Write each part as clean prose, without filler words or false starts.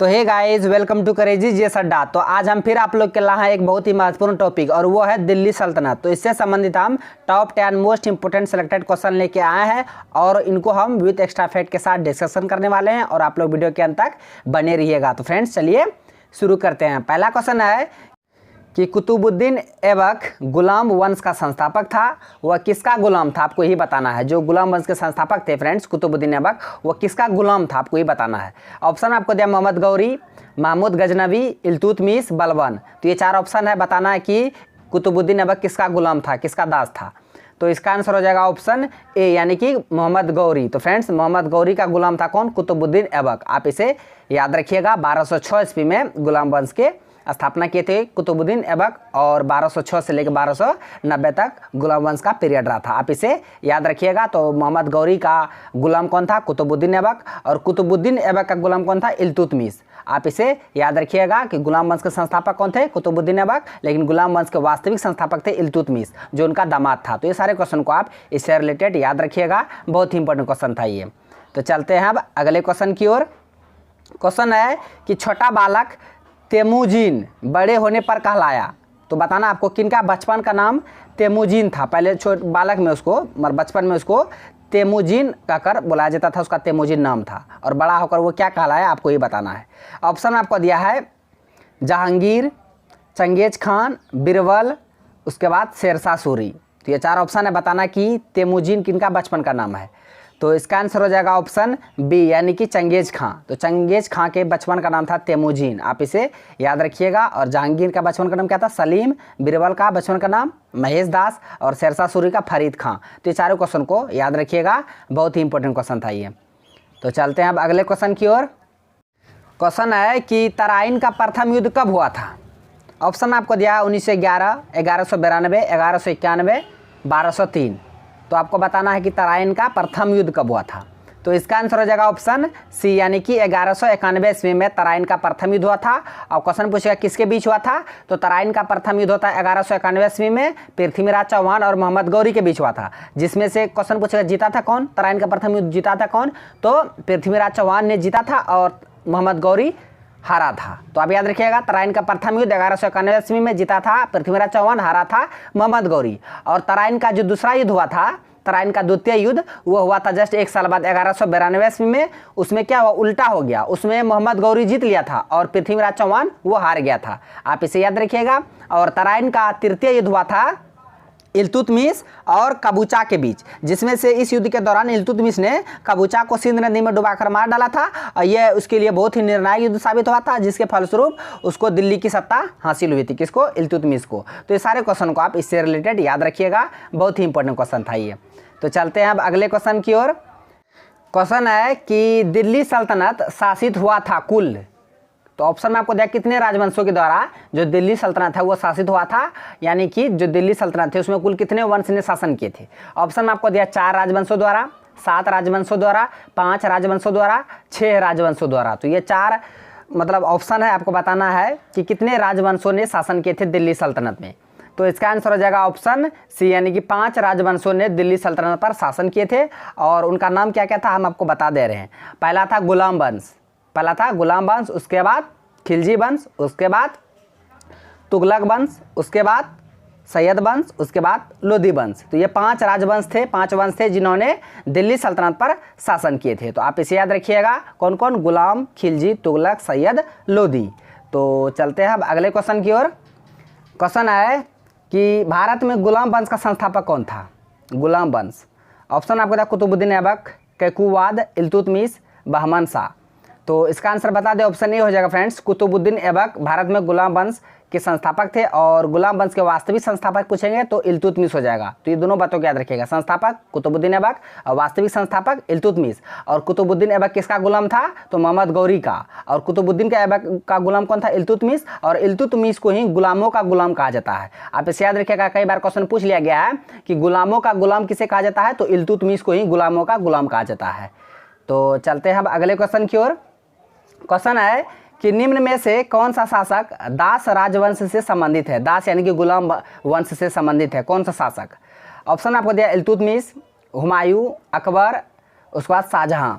तो hey guys, welcome to करेजी GS Adda. तो आज हम फिर आप लोग के लिए एक बहुत ही महत्वपूर्ण टॉपिक और वो है दिल्ली सल्तनत। तो इससे संबंधित हम top 10 most important selected question लेके आए हैं और इनको हम विद एक्स्ट्रा फैक्ट के साथ डिस्कशन करने वाले हैं और आप लोग वीडियो के अंत तक बने रहिएगा। तो फ्रेंड्स चलिए शुरू करते हैं। पहला क्वेश्चन है कि कुतुबुद्दीन ऐबक गुलाम वंश का संस्थापक था। वह किसका गुलाम था, आपको यही बताना है। जो गुलाम वंश के संस्थापक थे फ्रेंड्स कुतुबुद्दीन ऐबक, वह किसका गुलाम था, आपको यही बताना है। ऑप्शन आपको दिया मोहम्मद गौरी, महमूद गजनवी, इल्तुतमिश, बलबन। तो ये चार ऑप्शन है बताना है कि कुतुबुद्दीन ऐबक किसका गुलाम था, किसका दास था। तो इसका आंसर हो जाएगा ऑप्शन ए यानी कि मोहम्मद गौरी। तो फ्रेंड्स मोहम्मद गौरी का गुलाम था कौन, कुतुबुद्दीन ऐबक। आप इसे याद रखिएगा। 1206 ईस्वी में गुलाम वंश के स्थापना किए थे कुतुबुद्दीन ऐबक और 1206 से लेकर 1290 तक गुलाम वंश का पीरियड रहा था। आप इसे याद रखिएगा। तो मोहम्मद गौरी का गुलाम कौन था, कुतुबुद्दीन ऐबक, और कुतुबुद्दीन ऐबक का गुलाम कौन था, इल्तुतमिश। आप इसे याद रखिएगा कि गुलाम वंश के संस्थापक कौन थे, कुतुबुद्दीन ऐबक, लेकिन गुलाम वंश के वास्तविक संस्थापक थे इल्तुतमिश, जो उनका दामाद था। तो ये सारे क्वेश्चन को आप इससे रिलेटेड याद रखिएगा। बहुत ही इंपॉर्टेंट क्वेश्चन था ये। तो चलते हैं अब अगले क्वेश्चन की ओर। क्वेश्चन है कि छोटा बालक तेमुजीन बड़े होने पर कहलाया। तो बताना आपको किनका बचपन का नाम तेमुजीन था। पहले बालक में उसको बचपन में उसको तेमुजीन कहकर बुलाया जाता था, उसका तेमुजीन नाम था, और बड़ा होकर वो क्या कहलाया आपको ये बताना है। ऑप्शन आपको दिया है जहांगीर, चंगेज खान, बिरबल, उसके बाद शेरशाह सूरी। तो ये चार ऑप्शन है बताना कि तेमुजीन किनका बचपन का नाम है। तो इसका आंसर हो जाएगा ऑप्शन बी यानी कि चंगेज खां। तो चंगेज खां के बचपन का नाम था तेमुजीन, आप इसे याद रखिएगा। और जहांगीर का बचपन का नाम क्या था, सलीम, बिरबल का बचपन का नाम महेश दास, और शेरशाह सूरी का फरीद खां। तो ये चारों क्वेश्चन को याद रखिएगा। बहुत ही इंपॉर्टेंट क्वेश्चन था ये। तो चलते हैं अब अगले क्वेश्चन की ओर। क्वेश्चन है कि तराइन का प्रथम युद्ध कब हुआ था। ऑप्शन आपको दिया है 1911, 1192, 1191, 1203। तो आपको बताना है कि तराइन का प्रथम युद्ध कब हुआ था। तो इसका आंसर हो जाएगा ऑप्शन सी यानी कि 1191 ईस्वी में तराइन का प्रथम युद्ध हुआ था। और क्वेश्चन पूछेगा किसके बीच हुआ था, तो तराइन का प्रथम युद्ध होता है 1191 ईस्वी में पृथ्वीराज चौहान और मोहम्मद गौरी के बीच हुआ था। जिसमें से क्वेश्चन पूछेगा जीता था कौन, तराइन का प्रथम युद्ध जीता था कौन, तो पृथ्वीराज चौहान ने जीता था और मोहम्मद गौरी हारा था। तो आप याद रखिएगा तराइन का प्रथम युद्ध 1191 ईस्वी में जीता था पृथ्वीराज चौहान, हारा था मोहम्मद गौरी। और तराइन का जो दूसरा युद्ध हुआ था, तराइन का द्वितीय युद्ध, वो हुआ था जस्ट एक साल बाद 1192 ईस्वी में। उसमें क्या हुआ, उल्टा हो गया। उसमें मोहम्मद गौरी जीत लिया था और पृथ्वीराज चौहान वो हार गया था। आप इसे याद रखिएगा। और तराइन का तृतीय युद्ध हुआ था इल्तुतमिश और कबूचा के बीच, जिसमें से इस युद्ध के दौरान इल्तुतमिश ने कबूचा को सिंध नदी में डुबाकर मार डाला था और यह उसके लिए बहुत ही निर्णायक युद्ध साबित हुआ था, जिसके फलस्वरूप उसको दिल्ली की सत्ता हासिल हुई थी। किसको, इल्तुतमिश को। तो ये सारे क्वेश्चन को आप इससे रिलेटेड याद रखिएगा। बहुत ही इंपॉर्टेंट क्वेश्चन था ये। तो चलते हैं अब अगले क्वेश्चन की ओर। क्वेश्चन है कि दिल्ली सल्तनत शासित हुआ था कुल। तो ऑप्शन में आपको दिया कितने राजवंशों के द्वारा जो दिल्ली सल्तनत है वो शासित हुआ था, यानी कि जो दिल्ली सल्तनत थी उसमें कुल कितने वंश ने शासन किए थे। ऑप्शन में आपको दिया 4 राजवंशों द्वारा, 7 राजवंशों द्वारा, 5 राजवंशों द्वारा, 6 राजवंशों द्वारा। तो ये 4 ऑप्शन है, आपको बताना है कि कितने राजवंशों ने शासन किए थे दिल्ली सल्तनत में। तो इसका आंसर हो जाएगा ऑप्शन सी यानी कि 5 राजवंशों ने दिल्ली सल्तनत पर शासन किए थे। और उनका नाम क्या क्या था हम आपको बता दे रहे हैं। पहला था गुलाम वंश, उसके बाद खिलजी वंश, उसके बाद तुगलक वंश, उसके बाद सैयद वंश, उसके बाद लोधी वंश। तो ये 5 राजवंश थे, 5 वंश थे जिन्होंने दिल्ली सल्तनत पर शासन किए थे। तो आप इसे याद रखिएगा, कौन कौन, गुलाम, खिलजी, तुगलक, सैयद, लोधी। तो चलते हैं अब अगले क्वेश्चन की ओर। क्वेश्चन है कि भारत में गुलाम वंश का संस्थापक कौन था, गुलाम वंश। ऑप्शन आपको था कुतुबुद्दीन ऐबक, कैकुवाद, इल्तुतमिश, बहमन शाह। तो इसका आंसर बता दें, ऑप्शन ए हो जाएगा फ्रेंड्स, कुतुबुद्दीन ऐबक भारत में गुलाम वंश के संस्थापक थे। और गुलाम वंश के वास्तविक संस्थापक पूछेंगे तो इल्तुतमिश हो जाएगा। तो ये दोनों बातों को याद रखिएगा, संस्थापक कुतुबुद्दीन ऐबक और वास्तविक संस्थापक इल्तुतमिश। और कुतुबुद्दीन ऐबक किसका गुलाम था, तो मोहम्मद गौरी का। और कुतुबुद्दीन का ऐबक का गुलाम कौन था, इल्तुतमिश। और इल्तुतमिश को ही गुलामों का गुलाम कहा जाता है। आप इसे याद रखिएगा, कई बार क्वेश्चन पूछ लिया गया है कि गुलामों का गुलाम किसे कहा जाता है, तो इल्तुतमिश को ही गुलामों का गुलाम कहा जाता है। तो चलते हैं अब अगले क्वेश्चन की ओर। क्वेश्चन है कि निम्न में से कौन सा शासक दास राजवंश से संबंधित है, दास यानी कि गुलाम वंश से संबंधित है, कौन सा शासक। ऑप्शन आपको दिया इल्तुतमिश, हुमायूं, अकबर, उसके बाद शाहजहां।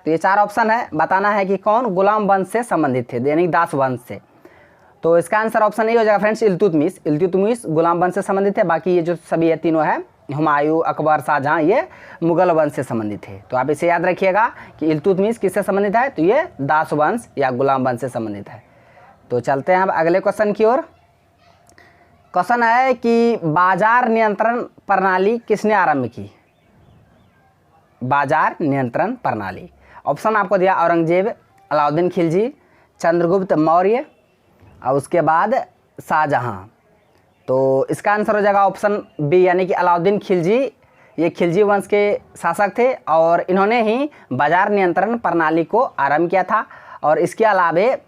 तो ये 4 ऑप्शन है, बताना है कि कौन गुलाम वंश से संबंधित थे, यानी दास वंश से। तो इसका आंसर ऑप्शन ए हो जाएगा फ्रेंड्स, इल्तुतमिश। इल्तुतमिश गुलाम वंश से संबंधित है। बाकी ये जो सभी ये तीनों है, हुमायूं, अकबर, शाहजहां, ये मुगल वंश से संबंधित है। तो आप इसे याद रखिएगा कि इल्तुतमिश किससे संबंधित है, तो ये दास वंश या गुलाम वंश से संबंधित है। तो चलते हैं अब अगले क्वेश्चन की ओर। क्वेश्चन है कि बाजार नियंत्रण प्रणाली किसने आरंभ की? बाजार नियंत्रण प्रणाली। ऑप्शन आपको दिया औरंगजेब, अलाउद्दीन खिलजी, चंद्रगुप्त मौर्य और उसके बाद शाहजहां। तो इसका आंसर हो जाएगा ऑप्शन बी, यानी कि अलाउद्दीन खिलजी। ये खिलजी वंश के शासक थे और इन्होंने ही बाजार नियंत्रण प्रणाली को आरंभ किया था। और इसके अलावे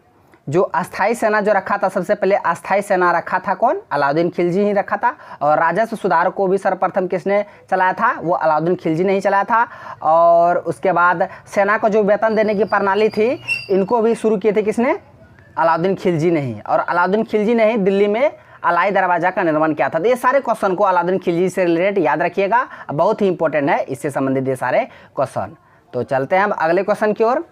जो अस्थाई सेना जो रखा था, सबसे पहले अस्थाई सेना रखा था कौन? अलाउद्दीन खिलजी ही रखा था। और राजस्व सुधार को भी सर्वप्रथम किसने चलाया था? वो अलाउद्दीन खिलजी ने ही चलाया था। और उसके बाद सेना को जो वेतन देने की प्रणाली थी, इनको भी शुरू किए थे किसने? अलाउद्दीन खिलजी ने ही। और अलाउद्दीन खिलजी ने ही दिल्ली में अलाई दरवाज़ा का निर्माण किया था। तो ये सारे क्वेश्चन को अलाउद्दीन खिलजी से रिलेटेड याद रखिएगा, बहुत ही इंपॉर्टेंट है इससे संबंधित ये सारे क्वेश्चन। तो चलते हैं अब अगले क्वेश्चन की ओर।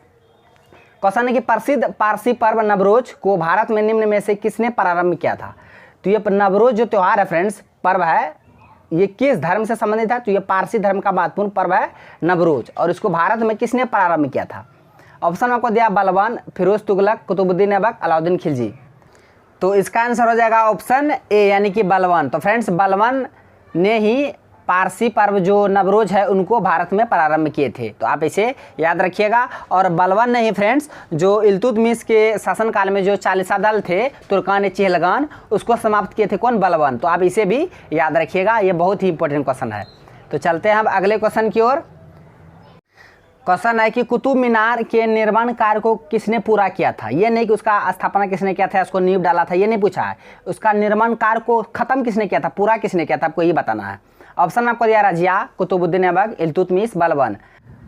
क्वेश्चन है कि प्रसिद्ध पारसी पर्व नवरोज को भारत में निम्न में से किसने प्रारंभ किया था? तो ये नवरोज जो त्यौहार है फ्रेंड्स, पर्व है, ये किस धर्म से संबंधित है? तो ये पारसी धर्म का महत्वपूर्ण पर्व है नवरोज। और इसको भारत में किसने प्रारंभ किया था? ऑप्शन आपको दिया बलवान, फिरोज तुगलक, कुतुबुद्दीन ऐबक, अलाउद्दीन खिलजी। तो इसका आंसर हो जाएगा ऑप्शन ए, यानी कि बलवान। तो फ्रेंड्स बलवान ने ही पारसी पर्व जो नवरोज है उनको भारत में प्रारंभ किए थे। तो आप इसे याद रखिएगा। और बलवान ने ही फ्रेंड्स जो इल्तुतमिश के शासनकाल में जो चालीसा दल थे तुर्कान चेहलगान, उसको समाप्त किए थे कौन? बलवान। तो आप इसे भी याद रखिएगा, ये बहुत ही इंपॉर्टेंट क्वेश्चन है। तो चलते हैं अब अगले क्वेश्चन की ओर। क्वेश्चन है कि कुतुब मीनार के निर्माण कार्य को किसने पूरा किया था? ये नहीं कि उसका स्थापना किसने किया था, उसको नींव डाला था, ये नहीं पूछा है। उसका निर्माण कार्य को खत्म किसने किया था, पूरा किसने किया था, आपको ये बताना है। ऑप्शन आपको दिया रजिया, कुतुबुद्दीन ऐबक, इल्तुतमिश, बलवान।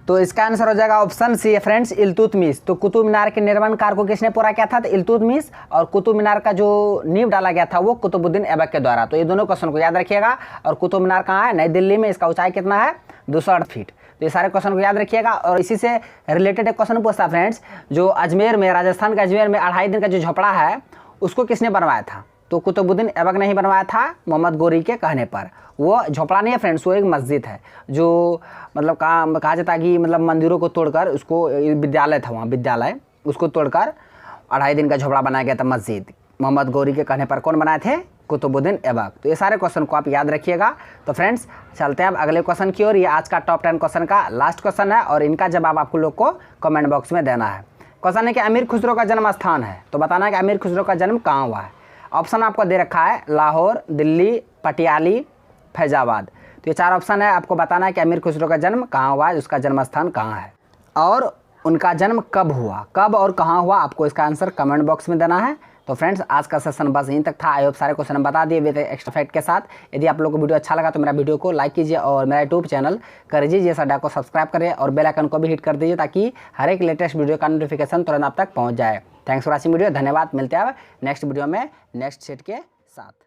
तो इसका आंसर हो जाएगा ऑप्शन सी फ्रेंड्स, इल्तुतमिश। तो कुतुब मीनार के निर्माण कार्य को किसने पूरा किया था? तो इल्तुतमिश। और कुतुब मीनार का जो नींव डाला गया था वो कुतुबुद्दीन ऐबक के द्वारा। तो ये दोनों क्वेश्चन को याद रखिएगा। और कुतुब मीनार कहाँ है? नई दिल्ली में। इसका ऊंचाई कितना है? 208 फीट। तो ये सारे क्वेश्चन को याद रखिएगा। और इसी से रिलेटेड एक क्वेश्चन पूछता फ्रेंड्स, जो अजमेर में, राजस्थान के अजमेर में 2.5 दिन का जो झोपड़ा है उसको किसने बनवाया था? तो कुतुबुद्दीन ऐबक ने ही बनवाया था, मोहम्मद गोरी के कहने पर। वो झोपड़ा नहीं है फ्रेंड्स, वो एक मस्जिद है जो मतलब कहा जाता है कि मतलब मंदिरों को तोड़कर उसको, विद्यालय था वहाँ, विद्यालय, उसको तोड़कर 2.5 दिन का झोपड़ा बनाया गया था मस्जिद। मोहम्मद गोरी के कहने पर कौन बनाए थे? कुतुबुद्दीन ऐबक। तो ये सारे क्वेश्चन को आप याद रखिएगा। तो फ्रेंड्स चलते हैं अब अगले क्वेश्चन की ओर। ये आज का टॉप 10 क्वेश्चन का लास्ट क्वेश्चन है और इनका जवाब आपको लोग को कमेंट बॉक्स में देना है। क्वेश्चन है कि अमीर खुसरो का जन्म स्थान है, तो बताना है कि अमीर खुसरो का जन्म कहाँ हुआ है। ऑप्शन आपको दे रखा है लाहौर, दिल्ली, पटियाली, फैजाबाद। तो ये 4 ऑप्शन है, आपको बताना है कि अमीर खुसरो का जन्म कहाँ हुआ है, उसका जन्म स्थान कहाँ है और उनका जन्म कब हुआ, कब और कहाँ हुआ, आपको इसका आंसर कमेंट बॉक्स में देना है। तो फ्रेंड्स आज का सेशन बस यहीं तक था। आई होप सारे क्वेश्चन बता दिए विद एक्स्ट्रा फैक्ट के साथ। यदि आप लोगों को वीडियो अच्छा लगा तो मेरा वीडियो को लाइक कीजिए और मेरा यूट्यूब चैनल करिए सड्डा को सब्सक्राइब करें और बेल आइकन को भी हिट कर दीजिए ताकि हर एक लेटेस्ट वीडियो का नोटिफिकेशन तुरंत आप तक पहुँच जाए। Thanks for watching video. धन्यवाद। मिलते हैं अब नेक्स्ट वीडियो में नेक्स्ट सेट के साथ।